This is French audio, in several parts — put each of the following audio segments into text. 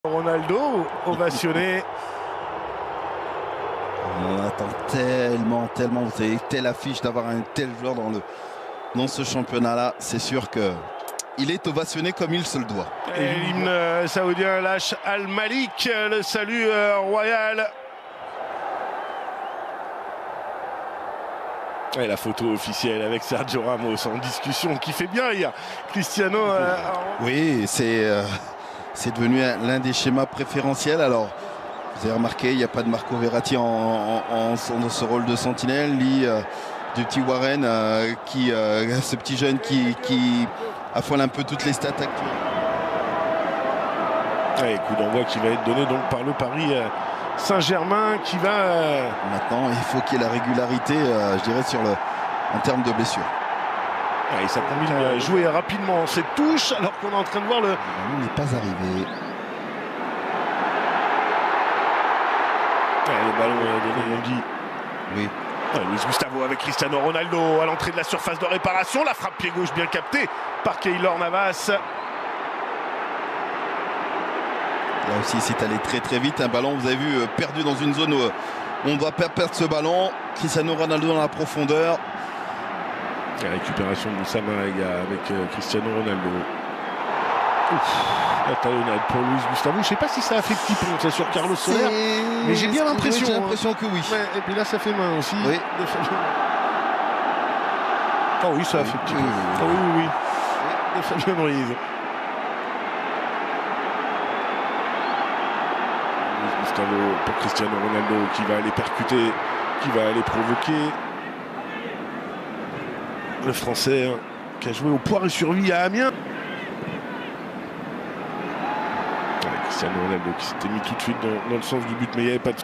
Ronaldo ovationné. On attend tellement, vous avez telle affiche d'avoir un tel joueur dans ce championnat-là. C'est sûr que il est ovationné comme il se le doit. Et l'hymne saoudien lâche Al Malik, le salut royal. Et la photo officielle avec Sergio Ramos en discussion qui fait bien rire. Cristiano. Oui, c'est devenu l'un des schémas préférentiels. Alors, vous avez remarqué, il n'y a pas de Marco Verratti dans ce rôle de sentinelle, ni du petit Warren, ce petit jeune qui affole un peu toutes les stats actuelles. Ouais, coup d'envoi qui va être donné donc par le Paris Saint-Germain qui va... Maintenant, il faut qu'il y ait la régularité, je dirais, en termes de blessures. Et ça combine à jouer rapidement cette touche alors qu'on est en train de voir le... On n'est pas arrivé. Le ballon donné, on dit. Oui. Luis Gustavo avec Cristiano Ronaldo à l'entrée de la surface de réparation. La frappe pied gauche bien captée par Keylor Navas. Là aussi, c'est allé très vite. Un ballon, vous avez vu, perdu dans une zone où on ne doit pas perdre ce ballon. Cristiano Ronaldo dans la profondeur. La récupération de Moussa Marega avec Cristiano Ronaldo. La talonnade pour Luis Gustavo. Je ne sais pas si ça a fait petit pont ça sur Carlos Soler, mais j'ai bien l'impression. J'ai l'impression que oui. Ouais, et puis là, ça fait main aussi. Oui. Ah oui, ça a fait petit pont. Ah oui. De Fabien Ruiz. Luis Gustavo pour Cristiano Ronaldo qui va aller percuter, qui va aller provoquer. Le Français qui a joué au poire et survie à Amiens. Cristiano Ronaldo qui s'était mis tout de suite dans le sens du but, mais il n'y avait pas de...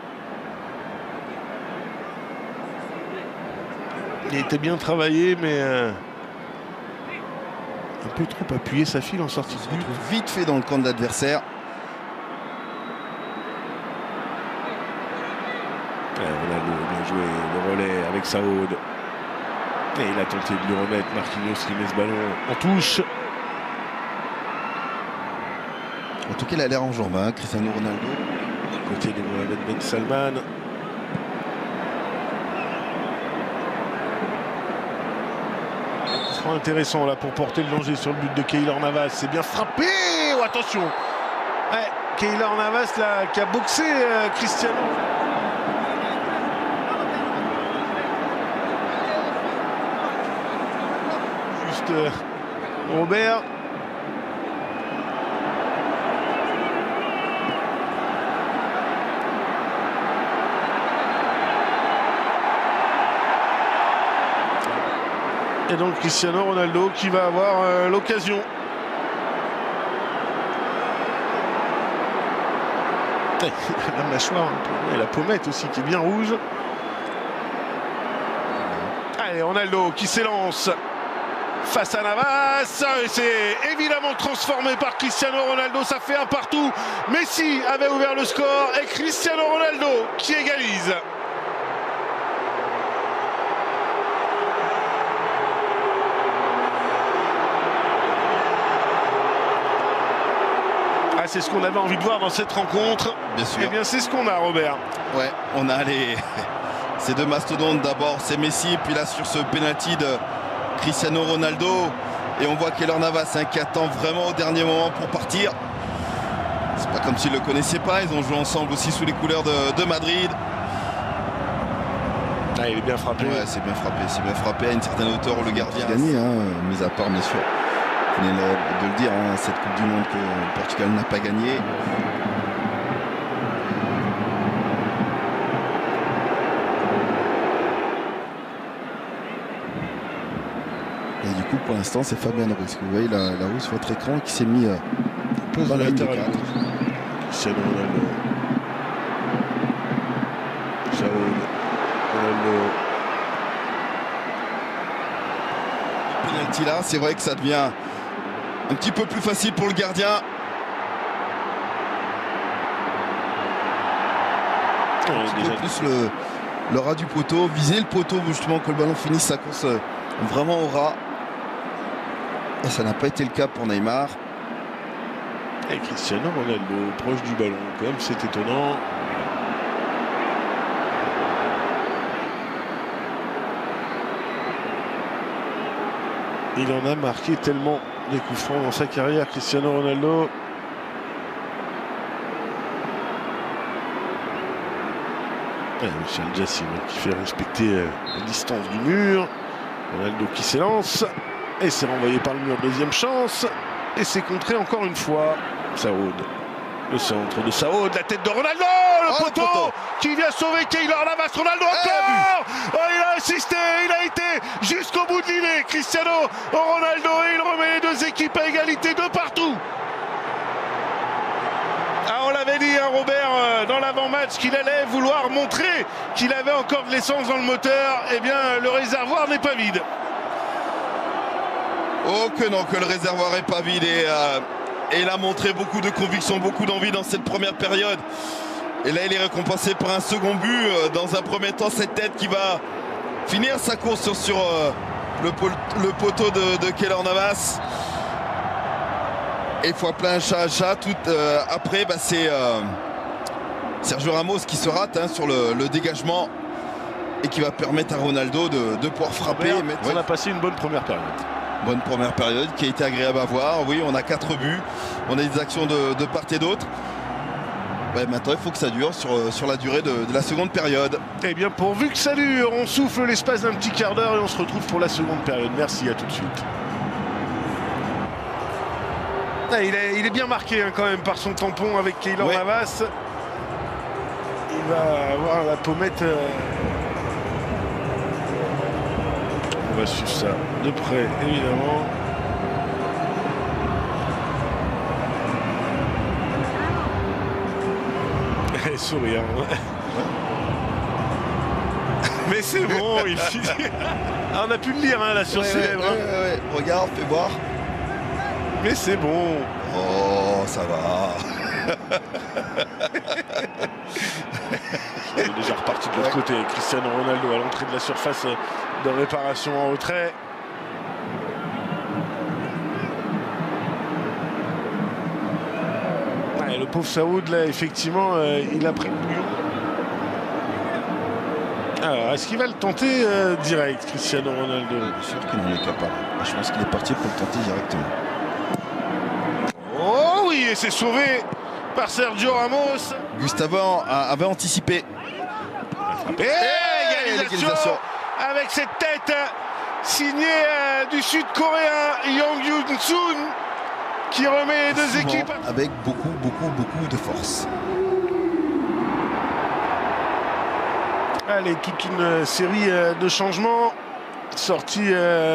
Il était bien travaillé, mais un peu trop appuyé sa file en sortie de but. Vite fait dans le camp de l'adversaire. Ronaldo a bien joué le relais avec Saoud. Et il a tenté de lui remettre Marquinhos qui met ce ballon en touche. En tout cas, il a l'air en jambes, Cristiano Ronaldo. Côté de Mohamed Ben Salman. Ce sera intéressant là pour porter le danger sur le but de Keylor Navas. C'est bien frappé. Oh, attention. Ouais, Keylor Navas là, qui a boxé Cristiano. Juste Robert. Et donc Cristiano Ronaldo qui va avoir l'occasion. La mâchoire, et la pommette aussi qui est bien rouge. Allez, Ronaldo qui s'élance face à Navas. Et c'est évidemment transformé par Cristiano Ronaldo. Ça fait un partout. Messi avait ouvert le score et Cristiano Ronaldo qui égalise. C'est ce qu'on avait envie de voir dans cette rencontre. Bien sûr. Eh bien, c'est ce qu'on a, Robert. Ouais, on a ces deux mastodontes. D'abord, c'est Messi, puis là, sur ce penalty de Cristiano Ronaldo. Et on voit Keylor Navas qui attend vraiment au dernier moment pour partir. C'est pas comme s'ils ne le connaissaient pas. Ils ont joué ensemble aussi sous les couleurs de Madrid. Ah, il est bien frappé. Ouais, c'est bien frappé. C'est bien frappé à une certaine hauteur où le gardien a gagné, mis à part, bien sûr. Vous venez de le dire, cette Coupe du Monde que le Portugal n'a pas gagnée. Et du coup, pour l'instant, c'est Fabien Ruiz. Vous voyez la Ruiz sur votre écran qui s'est mis dans la ligne de 4. Cristiano Ronaldo. Saoud. Ronaldo. Penalty là, c'est vrai que ça devient un petit peu plus facile pour le gardien. Un petit peu plus le ras du poteau, viser le poteau justement que le ballon finisse sa course vraiment au ras. Et ça n'a pas été le cas pour Neymar. Et Cristiano Ronaldo proche du ballon, comme c'est étonnant. Il en a marqué tellement des coups francs dans sa carrière, Cristiano Ronaldo. Et Michel Jassim qui fait respecter la distance du mur. Ronaldo qui s'élance. Et c'est renvoyé par le mur, deuxième chance. Et c'est contré encore une fois. Saoud. Le centre de Saoud, la tête de Ronaldo, le poteau qui vient sauver Keylor Navas. Ronaldo encore. Oh, il a assisté, il a été jusqu'au bout de l'îlet. Cristiano Ronaldo, et il remet les deux équipes à égalité de partout. Ah, on l'avait dit, hein, Robert, dans l'avant-match, qu'il allait vouloir montrer qu'il avait encore de l'essence dans le moteur. Eh bien, le réservoir n'est pas vide. Oh que non, que le réservoir n'est pas vide. Et il a montré beaucoup de conviction, beaucoup d'envie dans cette première période. Et là, il est récompensé par un second but. Dans un premier temps, cette tête qui va finir sa course sur le poteau de Keylor Navas. Et fois plein chat à chat. Après, c'est Sergio Ramos qui se rate sur le dégagement et qui va permettre à Ronaldo de pouvoir frapper. On a passé une bonne première période. Bonne première période qui a été agréable à voir. Oui, on a 4 buts. On a des actions de part et d'autre. Maintenant, il faut que ça dure sur la durée de la seconde période. Eh bien, pourvu que ça dure, on souffle l'espace d'un petit quart d'heure et on se retrouve pour la seconde période. Merci, à tout de suite. Il est bien marqué quand même par son tampon avec Keylor Navas. Il va avoir la pommette. On va suivre ça de près, évidemment. Et sourire. Mais c'est bon, il finit. Ah, on a pu le lire là sur ses lèvres. Regarde, fais voir. Mais c'est bon. Oh, ça va. Il est déjà reparti de l'autre côté. Cristiano Ronaldo à l'entrée de la surface de réparation en retrait. Le pauvre Saoud, là, effectivement, il a pris le bouillon. Alors, est-ce qu'il va le tenter direct, Cristiano Ronaldo? Bien sûr qu'il en est capable. Je pense qu'il est parti pour le tenter directement. Oh oui, et c'est sauvé par Sergio Ramos. Gustavo avait anticipé. Et égalisation avec cette tête signée du Sud-Coréen Yang Yun-sun qui remet les deux équipes avec beaucoup de force. Allez, toute une série de changements sortis